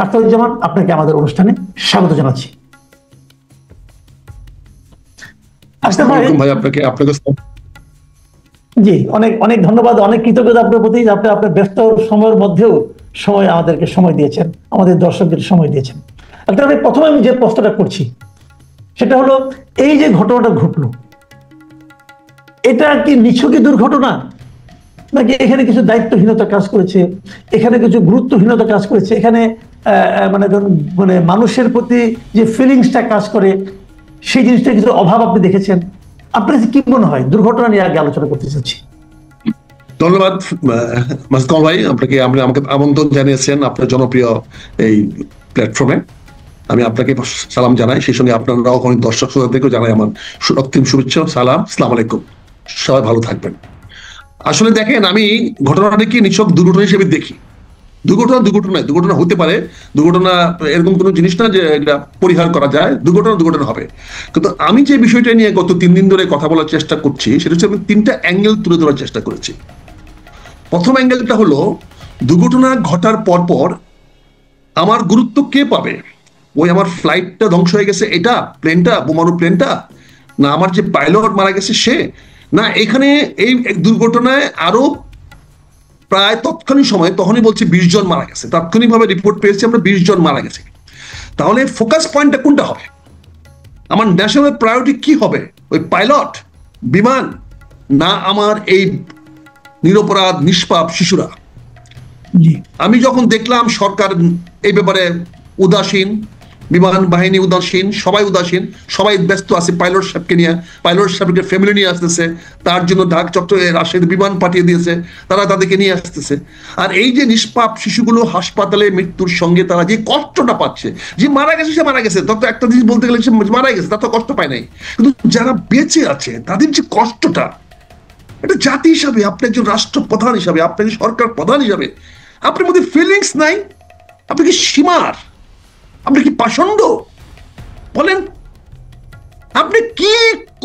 আখতারুজ্জামান, আপনাকে আমাদের অনুষ্ঠানে স্বাগত জানাচ্ছি। আশরাফ ভাই, আপনাকে জি অনেক অনেক ধন্যবাদ, অনেক কৃতজ্ঞতা আপনার প্রতি। আপনি আপনার ব্যস্ত সময়ের মধ্যেও আমাদেরকে সময় দিয়েছেন, আমাদের দর্শকদের সময় দিয়েছেন। আখতার ভাই, প্রথমে আমি যে প্রশ্নটা করছি সেটা হলো, এই যে ঘটনাটা ঘটলো, এটা কি নিছকই দুর্ঘটনা, নাকি এখানে কিছু দায়িত্বহীনতা কাজ করেছে, এখানে কিছু গুরুত্বহীনতা কাজ করেছে, এখানে মানে মানুষের প্রতি যে ফিলিংসটা কাজ করে সেই জিনিসটা কিছু অভাব আপনি দেখেছেন? আপনার কাছে কি মনে হয়? দুর্ঘটনা নিয়ে আগে আলোচনা করতে চাচ্ছি। ধন্যবাদ মাসুদ কামাল ভাই, আপনাকে আমাকে আমন্ত্রণ জানিয়েছেন আপনার জনপ্রিয় এই প্ল্যাটফর্মে। আমি আপনাকে সালাম জানাই, সেই সঙ্গে আপনারাও অনেক দর্শক শ্রোতাদেরকেও জানাই আমার রক্তিম শুভেচ্ছা, সালাম, আসসালামু আলাইকুম। সবাই ভালো থাকবেন। আসলে দেখেন, আমি ঘটনাটাকে নিছক দুর্ঘটনা হিসেবে দেখি। দুর্ঘটনা হতে পারে, দুর্ঘটনা এরকম কোনো জিনিস না যে এটা পরিহার করা যায়, দুর্ঘটনা হবে। কিন্তু আমি যে বিষয়টা নিয়ে গত 3 দিন ধরে কথা বলার চেষ্টা করছি সেটা হচ্ছে, আমি 3টা অ্যাঙ্গেল তুলে ধরার চেষ্টা করেছি। প্রথম অ্যাঙ্গেলটা হলো, দুর্ঘটনা ঘটার পর আমার গুরুত্ব কে পাবে? ওই আমার ফ্লাইটটা ধ্বংস হয়ে গেছে এটা, প্লেনটা, বোমারু প্লেনটা, না আমার যে পাইলট মারা গেছে সে, না এখানে এই দুর্ঘটনায় আরো প্রায় তৎক্ষণিক সময়, তখনই বলছে 20 জন মারা গেছে, তাৎক্ষণিকভাবে রিপোর্ট পেয়েছি আমরা 20 জন মারা গেছে। তাহলে ফোকাস পয়েন্টটা কোনটা হবে? আমার ন্যাশনাল প্রায়োরিটি কি হবে? ওই পাইলট, বিমান, না আমার এই নিরপরাধ নিষ্পাপ শিশুরা? আমি যখন দেখলাম সরকার এই ব্যাপারে উদাসীন, বিমান বাহিনী উদাসীন, সবাই উদাসীন, সবাই ব্যস্ত আছে পাইলট সাহেবকে নিয়ে, পাইলট সাহেবকে ফ্যামিলি নিয়ে আসতেছে, তার জন্য ঢাকা চট্টগ্রামে রাজশাহীতে বিমান পাঠিয়ে দিয়েছে, তারা তাদেরকে নিয়ে আসতেছে। আর এই যে নিষ্পাপ শিশুগুলো হাসপাতালে মৃত্যুর সঙ্গে তারা যে কষ্টটা পাচ্ছে, যে মারা গেছে সে মারা গেছে, তত একটা জিনিস বলতে গেলে সে মারা গেছে, তা তো কষ্ট পায় নাই, কিন্তু যারা বেঁচে আছে তাদের যে কষ্টটা, এটা জাতি হিসাবে, আপনি একজন রাষ্ট্রপ্রধান হিসাবে, আপনি সরকার প্রধান হিসাবে, আপনার মধ্যে ফিলিংস নাই? আপনি কি সীমার? আপনি কি পাষণ্ড? বলেন, আপনি কি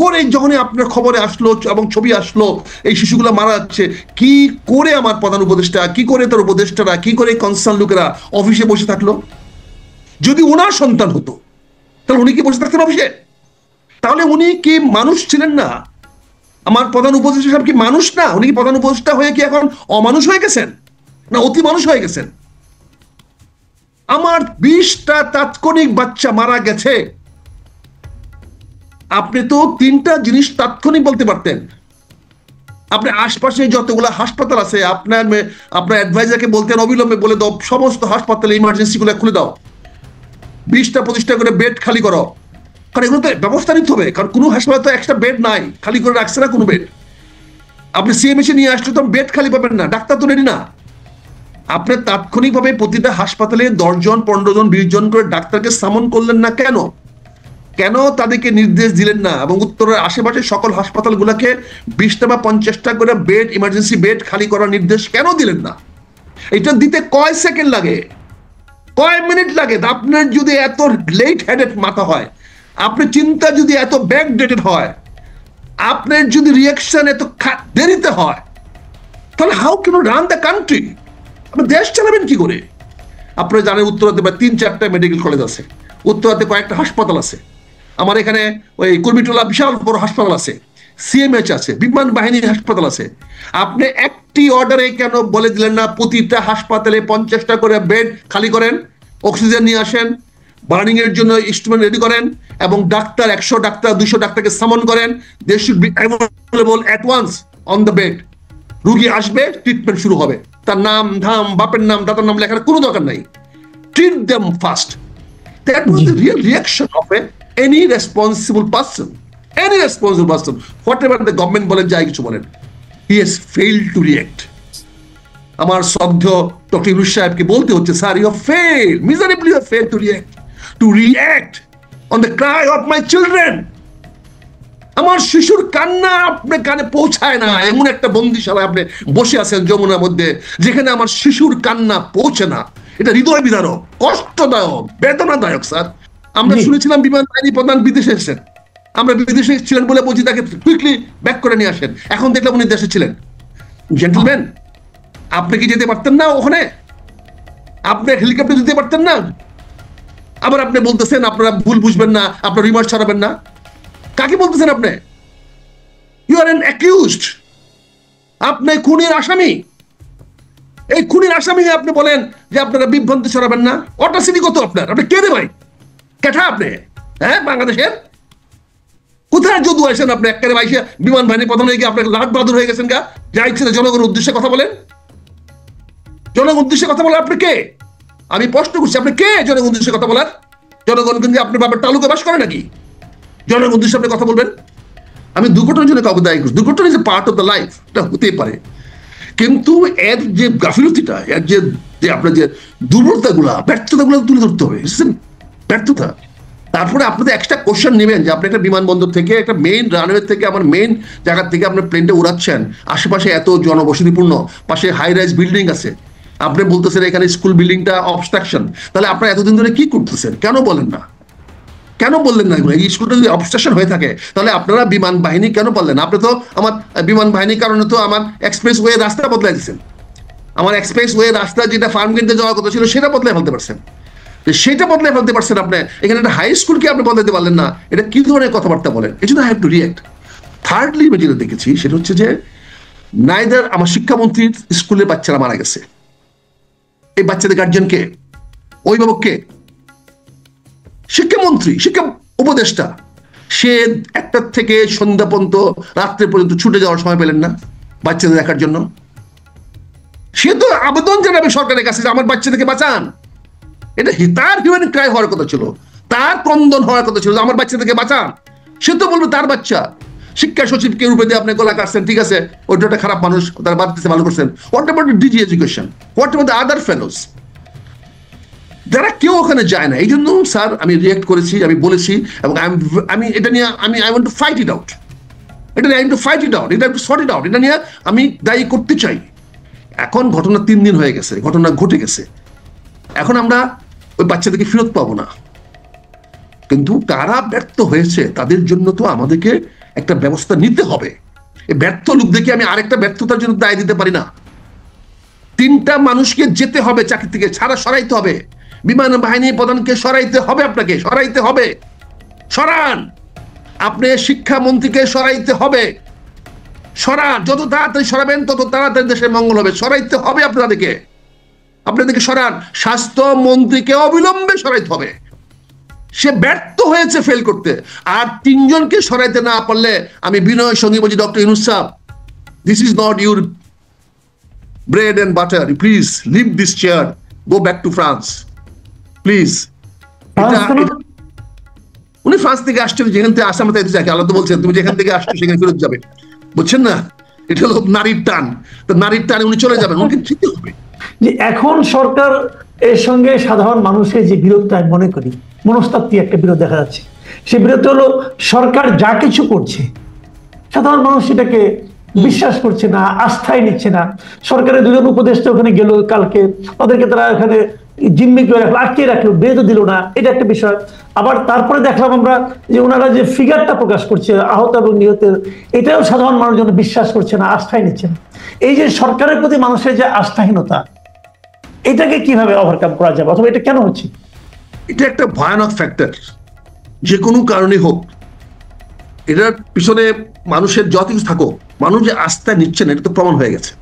করে, যখন আপনার খবরে আসলো এবং ছবি আসলো এই শিশুগুলো মারা যাচ্ছে, কি করে আমার প্রধান উপদেষ্টা, কি করে তার উপদেষ্টারা, কি করে কনসার্ন লোকেরা অফিসে বসে থাকলো? যদি ওনার সন্তান হতো তাহলে উনি কি বসে থাকতেন অফিসে? তাহলে উনি কি মানুষ ছিলেন না? আমার প্রধান উপদেষ্টা সাহেব কি মানুষ না? উনি কি প্রধান উপদেষ্টা হয়ে কি এখন অমানুষ হয়ে গেছেন, না অতি মানুষ হয়ে গেছেন? আমার 20টা তাৎক্ষণিক বাচ্চা মারা গেছে, আপনি তো 3টা জিনিস তাৎক্ষণিক বলতে পারতেন। আপনি আশপাশে যতগুলো হাসপাতাল আছে, আপনার অ্যাডভাইজারকে বলতেন অবিলম্বে বলে দাও সমস্ত হাসপাতালে ইমার্জেন্সি গুলো খুলে দাও, 20টা 25টা করে বেড খালি করো, কারণ এগুলো তো ব্যবস্থা নিতে হবে, কারণ কোনো হাসপাতালে তো একটা বেড নাই, খালি করে রাখছে না কোনো বেড। আপনি সিএমএসে নিয়ে আসলে তো বেড খালি পাবেন না, ডাক্তার তো রেডি না। আপনি তাৎক্ষণিকভাবে প্রতিটা হাসপাতালে 10 জন 15 জন 20 জন করে ডাক্তারকে সামন করলেন না কেন? কেন তাদেরকে নির্দেশ দিলেন না এবং উত্তরের আশেপাশে সকল হাসপাতালগুলোকে 20টা বা 50টা করে বেড, ইমার্জেন্সি বেড খালি করার নির্দেশ কেন দিলেন না? এটা দিতে কয় সেকেন্ড লাগে, কয় মিনিট লাগে? আপনার যদি এত লেট হেডেড মাথা হয়, আপনার চিন্তা যদি এত ব্যাকডেটেড হয়, আপনার যদি রিয়াকশন এত দেরিতে হয়, তাহলে how can you run the country? আপনি দেশ চালাবেন কি করে? আপনারা জানেন উত্তরাতে 3-4টা মেডিকেল কলেজ আছে, উত্তরাতে কয়েকটা হাসপাতাল আছে, আমার এখানে ওই কুর্মিটোলা বিশাল বড় হাসপাতাল আছে, সিএমএইচ আছে, বিমান বাহিনীর হাসপাতাল আছে। আপনি একটি অর্ডারে কেন বলে দিলেন না প্রতিটা হাসপাতালে 50টা করে বেড খালি করেন, অক্সিজেন নিয়ে আসেন, বার্নিং এর জন্য ইনস্ট্রুমেন্ট রেডি করেন, এবং ডাক্তার 100 ডাক্তার 200 ডাক্তারকে সামন করেন, they should be available at once on the bed. রুগী আসবে, ট্রিটমেন্ট শুরু হবে, তার নাম ধাম, বাপের নাম, দাদার নাম লেখার কোনো দরকার নাই, treat them fast. That was the real reaction of any responsible person, whatever the government বলেন, যাই কিছু বলেন, he has failed to react. আমার শ্রদ্ধেয় ডক্টর ইউনূস সাহেবকে বলতে হচ্ছে, sir you have failed, miserably you have failed to react on the cry of my children. আমার শিশুর কান্না আপনার কানে পৌঁছায় না, এমন একটা বন্দিশালায় আপনি বসে আছেন যমুনার মধ্যে, যেখানে আমার শিশুর কান্না পৌঁছে না। এটা হৃদয় বিদারক, কষ্টদায়ক, বেদনাদায়ক স্যার। আমরা শুনেছিলাম বিমান বাহিনী প্রধান বিদেশে এসেছেন, আমরা বিদেশে ছিলেন বলে বলছি তাকে কুইকলি ব্যাক করে নিয়ে আসেন, এখন দেখলাম উনি দেশে ছিলেন। জেন্টলম্যান, আপনি কি যেতে পারতেন না ওখানে? আপনি হেলিকপ্টার দিতে পারতেন না? আবার আপনি বলতেছেন আপনারা ভুল বুঝবেন না, আপনার রিমার্ক ছড়াবেন না। কাকে বলতেছেন আপনি? ইউ আর এন অ্যাকিউজড, আপনি খুনির আসামি। এই খুনির আসামি আপনি বলেন যে আপনারা বিভ্রান্তি ছড়াবেন না? অটাসিটি কত আপনার? আপনি কে রে ভাই? কেঠা আপনি? হ্যাঁ, বাংলাদেশের কোথায় যদু আসেন আপনি? একেবারে বাইশে বিমান বাহিনী প্রধানে গিয়ে আপনার লাট বাহাদুর হয়ে গেছেন গা, যা ইচ্ছে জনগণের উদ্দেশ্যে কথা বলেন। জনগণ উদ্দেশ্যে কথা বলেন আপনি কে? আমি প্রশ্ন করছি, আপনি কে জনগণ উদ্দেশ্যে কথা বলার? জনগণ কিন্তু আপনার বাবার তালুকে বাস করে নাকি জনগণ উদ্দেশ্যে আপনি কথা বলবেন? আমি দুর্ঘটনার জন্য কাউকে দায়ী করছি, দুর্ঘটনা is a part of the life, এটা হতেই পারে। কিন্তু এর যে গাফিলতিটা, এর যে আপনার যে দুর্বলতাগুলা, ব্যর্থতাগুলো তুলে ধরতে হবে। ব্যর্থতা। তারপরে আপনাদের এক্সট্রা কোশ্চেন নেবেন যে আপনি একটা বিমানবন্দর থেকে, একটা মেইন রানওয়ে থেকে, আমার মেইন জায়গা থেকে আপনার প্লেনটা উড়াচ্ছেন, আশেপাশে এত জনবসতিপূর্ণ, পাশে হাই রাইজ বিল্ডিং আছে, আপনি বলতেছেন এখানে স্কুল বিল্ডিংটা অবস্ট্রাকশন। তাহলে আপনারা এতদিন ধরে কি করতেছেন? কেন বলেন না? কেন বললেন না এগুলো? এই স্কুলটা যদি অবস্ট্রাকশন হয়ে থাকে তাহলে আপনারা বিমান বাহিনী কেন বললেন? আপনি তো আমার বিমান বাহিনীর কারণে তো আমার এক্সপ্রেস ওয়ে রাস্তা বদলাই দিচ্ছেন। আমার এক্সপ্রেস ওয়ে রাস্তা যেটা ফার্ম গেটে যাওয়ার কথা ছিল সেটা বদলাই ফেলতে পারছেন। সেটা বদলাই ফেলতে পারছেন আপনি, এখানে একটা হাই স্কুলকে আপনি বদলাতে পারলেন না। এটা কি ধরনের কথাবার্তা বলেন? এই জন্য I have to react. Thirdly আমি যেটা দেখেছি সেটা হচ্ছে যে নাইদার আমার শিক্ষামন্ত্রীর স্কুলের বাচ্চারা মারা গেছে, এই বাচ্চাদের গার্জিয়ান কে? অভিভাবক কে? শিক্ষামন্ত্রী, শিক্ষা উপদেষ্টা। সে 1টা থেকে সন্ধ্যা পর্যন্ত, রাত্রে পর্যন্ত ছুটে যাওয়ার সময় পেলেন না বাচ্চাদের দেখার জন্য? সে তো আবেদন জানাবে সরকারের কাছে যে আমার বাচ্চাদেরকে বাঁচান। এটা তার হিউম্যান ক্রাই হওয়ার কথা ছিল, তার ক্রন্দন হওয়ার কথা ছিল, আমার বাচ্চাদেরকে বাঁচান। সে তো বলবে তার বাচ্চা। শিক্ষা সচিবকে রূপে দিয়ে আপনি গলা কাটছেন, ঠিক আছে, ওইটা একটা খারাপ মানুষ, তারা বাদ দিতে ভালো করছেন। What about DG education? What about the other fellows? যারা কেউ ওখানে যায় না। এই জন্য স্যার আমি রিয়েক্ট করেছি, আমি বলেছি, এবং আমি এটা নিয়ে I want to fight it out. এটা নিয়ে I want to fight it out, এটা একটু সর্ট ইট আউট। এটা নিয়ে আমি দায়ী করতে চাই। এখন ঘটনা 3 দিন হয়ে গেছে, ঘটনা ঘটে গেছে। এখন আমরা ওই বাচ্চাদেরকে ফেরত পাবো না, কিন্তু কারা ব্যর্থ হয়েছে তাদের জন্য তো আমাদেরকে একটা ব্যবস্থা নিতে হবে। এই ব্যর্থ লোকদেরকে আমি আরেকটা ব্যর্থতার জন্য দায় দিতে পারি না। 3টা মানুষকে যেতে হবে চাকরি থেকে, সরাইতে হবে। বিমান বাহিনী প্রধানকে সরাইতে হবে, আপনাকে সরাইতে হবে। সরান, আপনি শিক্ষামন্ত্রীকে সরাইতে হবে। সরান, যত তাড়াতাড়ি সরাবেন তত তাড়াতাড়ি দেশের মঙ্গল হবে। সরাইতে হবে আপনাদেরকে সরান। স্বাস্থ্যমন্ত্রীকে অবিলম্বে সরাইতে হবে। সে ব্যর্থ হয়েছে ফেল করতে। আর 3 জনকে সরাইতে না পারলে আমি বিনয়ের সঙ্গে বলছি, ডক্টর ইউনূস সাহেব, this is not your bread and butter. Please leave this chair, go back to France, please. উনি ফ্রান্স থেকে আসছেন, যেখান থেকে আসা মাথায় যাকে আল্লাহ তো বলছেন তুমি যেখান থেকে আসছো সেখানে ফেরত যাবে, বুঝছেন না? এটা হলো নারীর টান। তো নারীর টানে উনি চলে যাবেন, উনি ঠিক হবে। যে এখন সরকার এর সঙ্গে সাধারণ মানুষের যে বিরোধটা আমি মনে করি মনস্তাত্ত্বিক একটা বিরোধ দেখা যাচ্ছে। সে বিরোধ হলো সরকার যা কিছু করছে সাধারণ মানুষ সেটাকে বিশ্বাস করছে না, আস্থায় নিচ্ছে না। সরকারের 2 জন উপদেষ্টা ওখানে গেল কালকে, তাদেরকে তারা ওখানে জিম্মি করে রাখলো, আটকে রাখলো, বেরোতে দিল না, এটা একটা বিষয়। আবার তারপরে দেখলাম আমরা যে ওনারা যে ফিগারটা প্রকাশ করছে আহত এবং নিহতের, এটাও সাধারণ মানুষ জন্য বিশ্বাস করছে না, আস্থায় নিচ্ছে না। এই যে সরকারের প্রতি মানুষের যে আস্থাহীনতা, এটাকে কিভাবে ওভারকাম করা যাবে, অথবা এটা কেন হচ্ছে? এটা একটা ভয়ানক ফ্যাক্টর, যে কোনো কারণে হোক। এটার পিছনে মানুষের যত কিছু থাকুক, মানুষ যে আস্থা নিচ্ছে না এটা তো প্রমাণ হয়ে গেছে।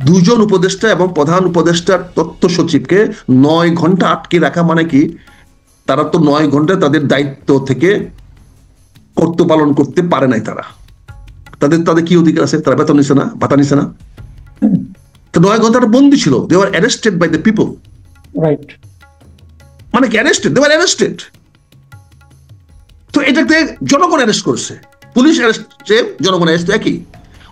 2 জন উপদেষ্টা এবং প্রধান উপদেষ্টার তথ্য সচিবকে 9 ঘন্টা আটকে রাখা মানে কি? তারা তো 9 ঘন্টা তাদের দায়িত্ব থেকে কর্তব্য পালন করতে পারে নাই। তাদের কি অধিকার আছে? তারা বেতন নিছে না, ভাতা নিছে না? তো 9 ঘন্টা বন্দী ছিল। They were arrested by the people, right? মানে কি অ্যারেস্টেড? They were arrested. তো এটাতে জনগণ অ্যারেস্ট করছে, পুলিশ অ্যারেস্ট, জনগণ অ্যারেস্ট একই।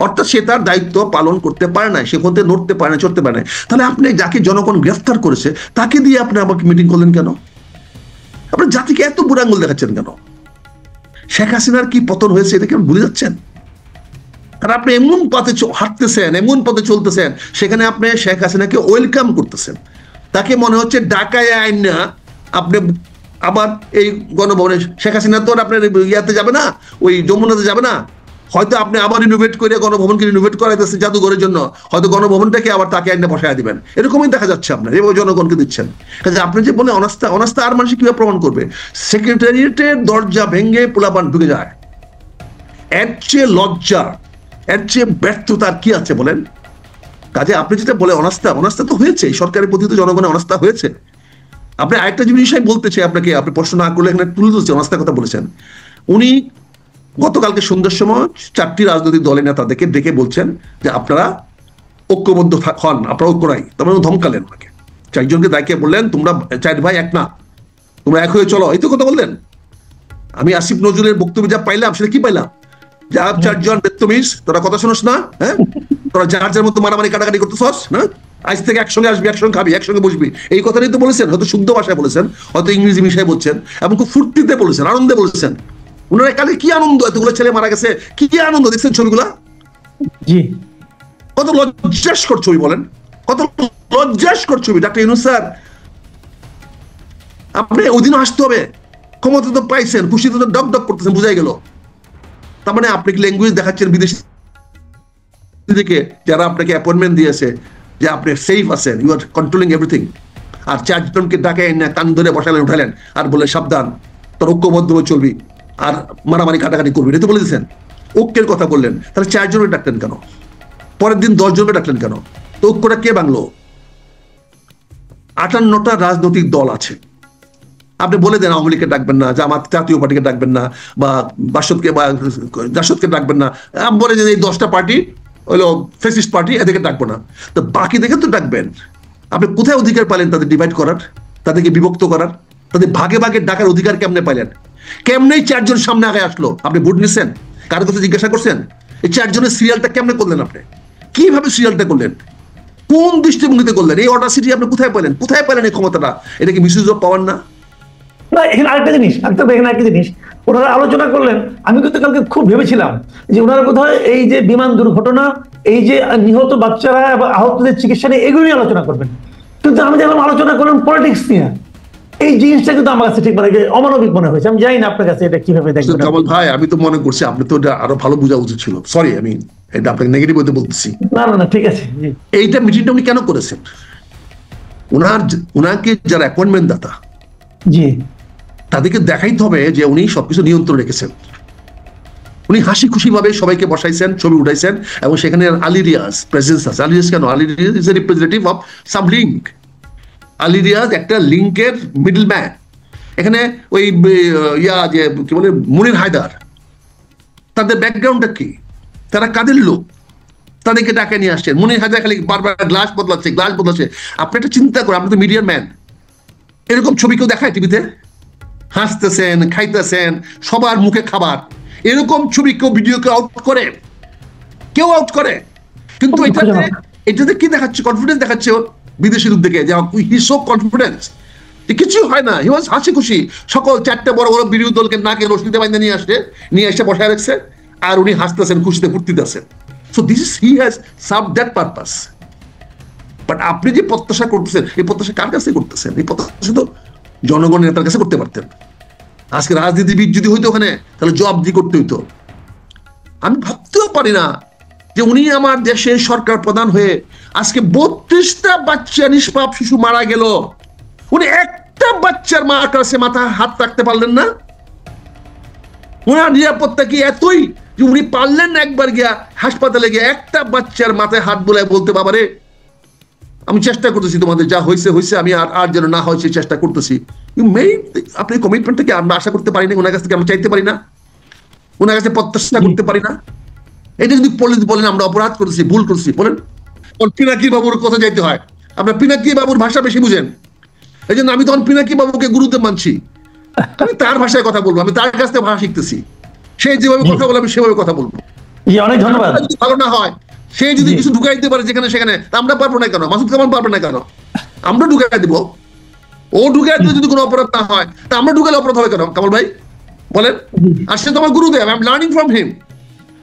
অর্থাৎ সে তার দায়িত্ব পালন করতে পারে না, সে পথে নড়তে পারে না, চড়তে পারে না। তাহলে আপনি যাকে জনগণ গ্রেফতার করেছে তাকে দিয়ে আপনি আমাকে মিটিং করলেন কেন? আপনি জাতিকে এত বুড়ো আঙুল দেখাচ্ছেন কেন? শেখ হাসিনার কি পতন হয়েছে এটা কি ভুলে যাচ্ছেন? আর আপনি এমন পথে হাঁটতেছেন, এমন পথে চলতেছেন, সেখানে আপনি শেখ হাসিনাকে ওয়েলকাম করতেছেন। তাকে মনে হচ্ছে ঢাকায় আইন না আপনি আবার এই গণভবনে। শেখ হাসিনা তো আপনার ইয়াতে যাবে না, ওই যমুনাতে যাবে না, হয়তো আপনি আবার রিনোভেট করে গণভবনকে রিনোভেট করাইতেছেন জাদুঘরের জন্য, হয়তো গণভবনটাকে আবার তাকে এনে বসায় দিবেন, এরকমই দেখা যাচ্ছে আপনার এভাবে জনগণকে দিচ্ছেন। কাজে আপনি যে বলে অনাস্থা, অনাস্থা আর মানুষ কিভাবে প্রমাণ করবে? সেক্রেটারিয়েটের দরজা ভেঙে পোলাপান ঢুকে যায়, এর চেয়ে লজ্জা, এর চেয়ে ব্যর্থতা আর কি আছে বলেন? কাজে আপনি যেটা বলে অনাস্থা, অনাস্থা তো হয়েছে, সরকারের প্রতি তো জনগণের অনাস্থা হয়েছে। আপনি আরেকটা বিষয় বলতে চাই আপনাকে, আপনি প্রশ্ন না করলে এখানে তুলে ধরছি, অনাস্থার কথা বলেছেন। উনি গতকালকে সন্ধ্যার সময় 4টি রাজনৈতিক দলের নেতাদেরকে ডেকে বলছেন যে আপনারা ঐক্যবদ্ধ হন, আপনারা ঐক্য নাই, তারপরে ধমকালেন ওনাকে। 4জনকে দায়িত্বে বললেন তোমরা 4 ভাই এক না, তোমরা এক হয়ে চলো, এই তো কথা বললেন। আমি আসিফ নজরুলের বক্তব্য যা পাইলাম সেটা কি পাইলাম? যা 4জন বেত্তমিজ, তোরা কথা শোনস না, হ্যাঁ, তোরা যার যার মতো মারামারি কাটাকাটি করতেছস না, আজ থেকে একসঙ্গে আসবি, একসঙ্গে খাবি, একসঙ্গে বসবি, এই কথাটাই তো বলেছেন। হয়তো শুদ্ধ ভাষায় বলেছেন, হয়তো ইংরেজি মিশায় বলছেন, এবং খুব ফুর্তিতে বলেছেন, আনন্দে বলেছেন। ওনারা কালে কি আনন্দ, এতগুলো ছেলে মারা গেছে, কি আনন্দ দেখছেন ছবিগুলা? জি, কত লজ্জাস্কর ছবি বলেন, কত লজ্জাস্কর ছবি। ডাক্তার ইউনূস স্যার, আপনি ওদিনও আসতে হবে, ক্ষমতা তো পাইছেন, খুশিতে তো ডক ডক করতেছেন, বুঝাই গেল। তার মানে আপনি কি ল্যাঙ্গুয়েজ দেখাচ্ছেন বিদেশি থেকে, যারা আপনাকে অ্যাপয়েন্টমেন্ট দিয়েছে যে আপনি সেফ আছেন, ইউ আর কন্ট্রোলিং এভরিথিং। আর 4জনকে ডাকে এনে কান ধরে বসালেন, উঠালেন, আর বলে সাবধান, তোর ঐক্যবদ্ধ হয়ে চলবি, আর মারামারি কাটাকাটি করবি, এটা তো বলে দিয়েছেন। ঐক্যের কথা বললেন, তাহলে 4জনকে ডাকলেন কেন? পরের দিন 10জনকে ডাকলেন কেন? তো ঐক্যটা কে ভাঙলো? 58টা রাজনৈতিক দল আছে, আপনি বলে দেন আওয়ামী লীগকে ডাকবেন না, জামাত জাতীয় পার্টিকে ডাকবেন না, বা বাসদকে বা জাসদকে ডাকবেন না, বলে যে এই 10টা পার্টি হলো ফ্যাসিস্ট পার্টি, এদেরকে ডাকবো না। তো বাকি দেখে তো ডাকবেন। আপনি কোথায় অধিকার পাইলেন তাদের ডিভাইড করার, তাদেরকে বিভক্ত করার, তাদের ভাগে ভাগে ডাকার অধিকার কেমনে পাইলেন? কেমনেই 4জন সামনে আগে আসলো? আপনি ভোট নিচ্ছেন, কারো কথা জিজ্ঞাসা করছেন? এই 4জনের সিরিয়ালটা কেমনে করলেন? আপনি কিভাবে সিরিয়ালটা করলেন? কোন দৃষ্টিভঙ্গিতে করলেন? এই অডাসিটি আপনি কোথায় পেলেন? কোথায় পেলেন এই ক্ষমতাটা? এটা কি মিসইউজ অফ পাওয়ার না? না, এখানে আরেকটা জিনিস, এখানে একটা জিনিস ওনারা আলোচনা করলেন। আমি কিন্তু কালকে খুব ভেবেছিলাম যে ওনারা বোধহয় এই যে বিমান দুর্ঘটনা, এই যে নিহত বাচ্চারা এবং আহতদের চিকিৎসা নিয়ে এগুলো নিয়ে আলোচনা করবেন, কিন্তু আমি দেখলাম আলোচনা করলাম পলিটিক্স নিয়ে। এই জিনিসটা কিন্তু আমার কাছে ঠিক মানে অমানবিক মনে হয়েছে। আমি জানি না আপনার কাছে এটা কিভাবে দেখবেন। কামাল ভাই, আমি তো মনে করছি আপনি তো এটা আরো ভালো বোঝা উচিত ছিল। সরি, আমি এটা আপনাকে নেগেটিভ হতে বলতেছি। না না না, ঠিক আছে। এইটা মিটিংটা উনি কেন করেছেন? উনাকে যারা অ্যাপয়েন্টমেন্ট দাতা, জি, তাদেরকে দেখাইতে হবে যে উনি সবকিছু নিয়ন্ত্রণ রেখেছেন। উনি হাসি খুশি ভাবে সবাইকে বসাইছেন, ছবি উঠাইছেন, এবং সেখানে আলী রিয়াজ প্রেজেন্স আছে। আলী রিয়াজ কেন? Ali Riaz is a representative of sub link. Ali Riaz একটা লিঙ্কের মিডল ম্যান। এখানে ওই যে কি বলে মুনির হায়দার, তাদের ব্যাকগ্রাউন্ডটা কি, তারা কাদের লোক, তাদেরকে ডাকে নিয়ে আসছেন। মুনির হায়দার খালি বারবার গ্লাস বদলাচ্ছে, গ্লাস বদলাচ্ছে। আপনি একটা চিন্তা করেন, আপনি তো মিডিয়ার ম্যান, এরকম ছবি কেউ দেখায় টিভিতে? হাসতেছেন, খাইতেছেন, সবার মুখে খাবার, এরকম ছবি কেউ ভিডিওকে আউট করে? কেউ আউট করে? কিন্তু এটাতে কি দেখাচ্ছে? কনফিডেন্স দেখাচ্ছে বিদেশি লোক দেখে, যে হি সো কনফিডেন্স, কিছু হয় না। হি ওয়াজ হাসি খুশি। সকল 4টে বড় বড় বিরোধী দলকে নাকে রশ্মিতে বাইন্দা নিয়ে এসে বসায় রাখছে, আর উনি হাসতেছেন, খুশিতে ফুর্তিতে আছেন। So this is, he has serve that purpose. But আপনি যে প্রত্যাশা করতেছেন, এই প্রত্যাশা কার কাছে করতেছেন? এই প্রত্যাশা তো জনগণের নেতার কাছে করতে পারতেন। আজকে রাজনীতিবিদ যদি হইতো ওখানে, তাহলে জবাবদি করতে হইতো। আমি ভাবতেও পারি না যে উনি আমার দেশের সরকার প্রধান হয়ে আজকে 32টা বাচ্চা, নিষ্পাপ শিশু মারা গেল, উনি একটা বাচ্চার মা কাছে মাথা হাত রাখতে পারলেন না। ওনার নিরাপত্তা কি এতই যে উনি পারলেন না একবার গিয়া হাসপাতালে গিয়ে একটা বাচ্চার মাথায় হাত বোলায় বলতে, বাবারে আমি চেষ্টা করতেছি, তোমাদের যা হয়েছে হয়েছে, আমি আর যেন না হয় সেই চেষ্টা করতেছি। আপনি কমিটমেন্ট থেকে আমরা আশা করতে পারি না, ওনার কাছ থেকে আমরা চাইতে পারি না, ওনার কাছে প্রত্যাশা করতে পারি না। এটা যদি বলেন আমরা অপরাধ করেছি, ভুল করেছি, বলেন পিনাকি বাবুর কথা যাইতে হয়। আপনার পিনাকি বাবুর ভাষা বেশি বুঝেন, এই জন্য আমি তখন পিনাকি বাবুকে গুরুদেব মানছি। আমি তার ভাষায় কথা বলবো, আমি তার কাছ থেকে ভাষা শিখতেছি। সে যেভাবে কথা বলে আমি সেভাবে কথা বলবো। অনেক ধন্যবাদ। যদি ভালো না হয়, সে যদি কিছু ঢুকাই দিতে পারে যেখানে সেখানে, আমরা পারবো না কেন? মাসুদ কামাল পারবে না কেন? আমরা ঢুকাই দিব। ও ঢুকাই দিলে যদি কোনো অপরাধ না হয়, তা আমরা ঢুকালে অপরাধ হবে কেন? কামাল ভাই বলেন। আর সে তো আমার গুরুদেব, I am learning from him.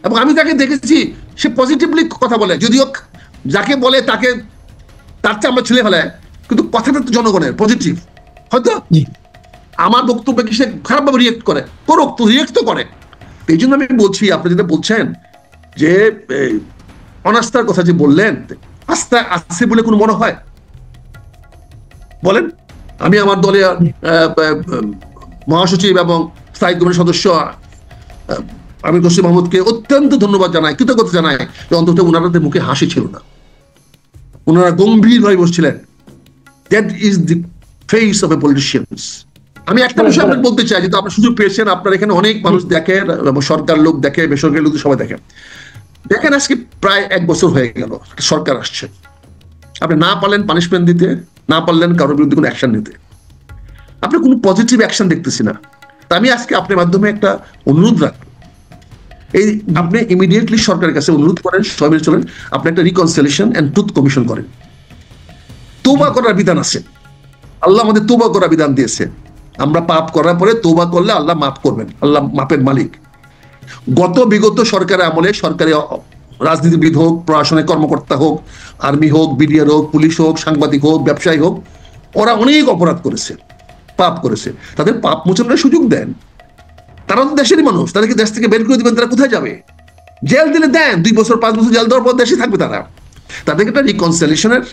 এবং আমি তাকে দেখেছি সে পজিটিভলি কথা বলে, যদিও যাকে বলে তাকে তার চেয়ে আমরা ছেলে ফেলায়, কিন্তু কথাটা তো জনগণের পজিটিভ। হয়তো আমার বক্তব্যে কি সে খারাপভাবে রিয়েক্ট করে, করুক তো, রিয়েক্ট তো করে, এই জন্য আমি বলছি, আপনি যেটা বলছেন যে অনাস্থার কথা যে বললেন, আস্থা আছে বলে কোনো মনে হয়? বলেন। আমি আমার দলে মহাসচিব এবং স্থায়ী কমিটির সদস্য আমির খসরু মাহমুদকে অত্যন্ত ধন্যবাদ জানাই, কৃতজ্ঞতা জানাই যে অন্তত ওনাদের মুখে হাসি ছিল না, ওনারা গম্ভীর ভাবে বসছিলেন। That is the face of a politicians. আমি একটা বিষয় আপনাকে বলতে চাই, যেহেতু আপনার সুযোগ পেয়েছেন, আপনার এখানে অনেক মানুষ দেখে, সরকার লোক দেখে, বেসরকারি লোক সবাই দেখে। দেখেন আজকে প্রায় 1 বছর হয়ে গেল সরকার আসছে, আপনি না পারলেন পানিশমেন্ট দিতে, না পারলেন কারোর বিরুদ্ধে কোনো অ্যাকশন নিতে, আপনি কোনো পজিটিভ অ্যাকশন দেখতেছি না। তা আমি আজকে আপনার মাধ্যমে একটা অনুরোধ রাখবো, এই আপনি ইমিডিয়েটলি সরকারের কাছে অনুরোধ করেন, সবাই মিলে চলেন, আপনি একটা রিকনসিলিয়েশন এন্ড ট্রুথ কমিশন করেন। তওবা করার বিধান আছে, আল্লাহ আমাদের তওবা করার বিধান দিয়েছে। আমরা পাপ করার পরে তওবা করলে আল্লাহ মাফ করবেন, আল্লাহ মাপের মালিক। বিগত সরকারের আমলে সরকারি রাজনীতিবিদ হোক, প্রশাসনের কর্মকর্তা হোক, আর্মি হোক, বিডিআর হোক, পুলিশ হোক, সাংবাদিক হোক, ব্যবসায়ী হোক, ওরা অনেক অপরাধ করেছে, পাপ করেছে। তাদের পাপ মোচনের সুযোগ দেন। তারা তো দেশেরই মানুষ, তাদেরকে দেশ থেকে বের করে দিবেন, তারা কোথায় যাবে? জেল দিলে দেন, 2 বছর 5 বছর জেল দেওয়ার পর দেশে থাকবে তারা। তাদেরকে একটা রিকনসিলিয়েশনের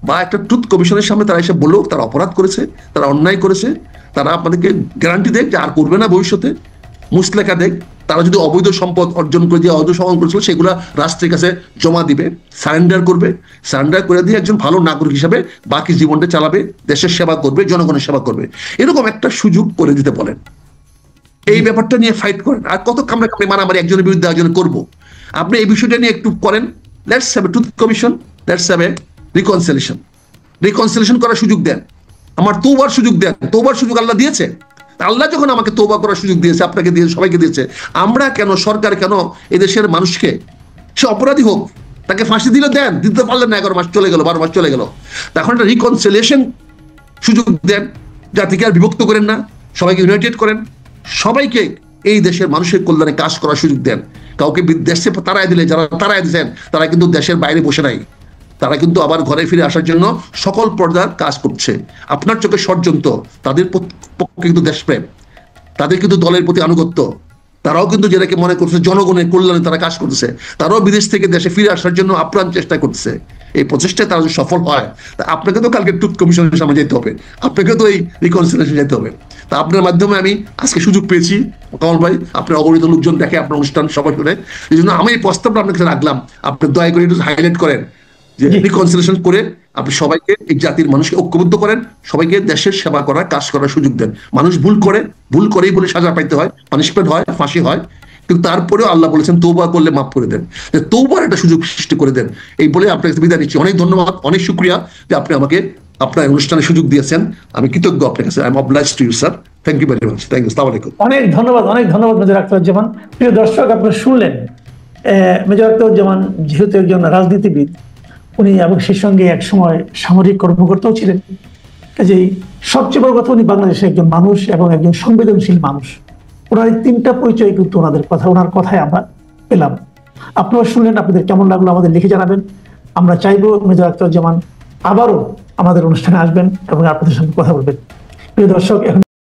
বা একটা ট্রুথ কমিশনের সামনে তারা এসে বলুক তারা অপরাধ করেছে, তারা অন্যায় করেছে, তারা আপনাদেরকে গ্যারান্টি দেখ যে আর করবে না ভবিষ্যতে, মুসলেখা দেখ। তারা যদি অবৈধ সম্পদ অর্জন করে দিয়ে অবৈধ সম্পদ করেছিল সেগুলো রাষ্ট্রের কাছে জমা দিবে, সারেন্ডার করবে, সারেন্ডার করে দিয়ে একজন ভালো নাগরিক হিসাবে বাকি জীবনটা চালাবে, দেশের সেবা করবে, জনগণের সেবা করবে। এরকম একটা সুযোগ করে দিতে বলেন। এই ব্যাপারটা নিয়ে ফাইট করেন। আর কত কামড়ে কামড়ে মারামারি একজনের বিরুদ্ধে একজন করবো? আপনি এই বিষয়টা নিয়ে একটু করেন। Let's have a truth commission, let's have a reconciliation করার সুযোগ দেন, আমার তওবার সুযোগ দেন। তওবার সুযোগ আল্লাহ দিয়েছে। আল্লাহ যখন আমাকে তওবা করার সুযোগ দিয়েছে, আপনাকে দিয়েছে, সবাইকে দিয়েছে, আমরা কেন, সরকার কেন এদেশের মানুষকে, সে অপরাধী হোক, তাকে ফাঁসি দিলে দেন, দিতে পারলেন না, 11 মাস চলে গেল, 12 মাস চলে গেল, তখন একটা রিকনসিলিয়েশন সুযোগ দেন, জাতিকে আর বিভক্ত করেন না, সবাইকে ইউনাইটেড করেন, সবাইকে এই দেশের মানুষের কল্যাণে কাজ করার সুযোগ দেন। কাউকে দেশে তাড়ায় দিলে, যারা তাড়ায় দিচ্ছেন তারা কিন্তু দেশের বাইরে বসে নাই, তারা কিন্তু আবার ঘরে ফিরে আসার জন্য সকল পর্যায়ের কাজ করছে। আপনার চোখে ষড়যন্ত্র, তাদের পক্ষে কিন্তু দেশপ্রেম, তাদের কিন্তু দলের প্রতি আনুগত্য, তারাও কিন্তু যেটাকে মনে করছে জনগণের কল্যাণে তারা কাজ করতেছে, তারাও বিদেশ থেকে দেশে ফিরে আসার জন্য আপ্রাণ চেষ্টা করছে। এই প্রচেষ্টায় তারা যদি সফল হয়, তা আপনাকে তো কালকে ট্রুথ কমিশনের সামনে যেতে হবে, আপনাকে তো এই রিকনসিলিয়েশন যেতে হবে। তা আপনার মাধ্যমে আমি আজকে সুযোগ পেয়েছি, কমল ভাই, আপনার অগণিত লোকজন দেখে আপনার অনুষ্ঠান, সবাই শুনে, এই জন্য আমি এই প্রস্তাবটা আপনার কাছে রাখলাম। আপনি দয়া করে একটু হাইলাইট করেন যে রিকনসিলিয়েশন করে আপনি সবাইকে, এই জাতির মানুষকে ঐক্যবদ্ধ করেন, সবাইকে দেশের সেবা করার, কাজ করার সুযোগ দেন। মানুষ ভুল করে, ভুল করেই বলে সাজা পাইতে হয়, পানিশমেন্ট হয়, ফাঁসি হয়, কিন্তু তারপরেও আল্লাহ বলেছেন তওবা করলে মাফ করে দেন। তওবার একটা সুযোগ সৃষ্টি করে দেন। এই বলে আপনাকে বিদায় নিচ্ছি। অনেক ধন্যবাদ, অনেক শুকরিয়া যে আপনি আমাকে আপনার অনুষ্ঠানে সুযোগ দিয়েছেন। আমি কৃতজ্ঞ আপনার কাছে। I am obliged to you sir. Thank you very much. Thank you. আসসালামু আলাইকুম। অনেক ধন্যবাদ, অনেক ধন্যবাদ মেজর আখতারুজ্জামান। প্রিয় দর্শক, আপনারা শুনলেন মেজর আখতারুজ্জামান যেহেতু একজন রাজনীতিবিদ, উনি এবং সেই সঙ্গে এক সময় সামরিক কর্মকর্তাও ছিলেন, কাজেই সবচেয়ে বড় কথা উনি বাংলাদেশের একজন মানুষ এবং একজন সংবেদনশীল মানুষ। ওনার 3টা পরিচয় কিন্তু ওনার কথায় আমরা পেলাম। আপনারা শুনলেন, আপনাদের কেমন লাগলো আমাদের লিখে জানাবেন। আমরা চাইবো মেজর আখতারুজ্জামান আবারও আমাদের অনুষ্ঠানে আসবেন এবং আপনাদের সঙ্গে কথা বলবেন। প্রিয় দর্শক, এখন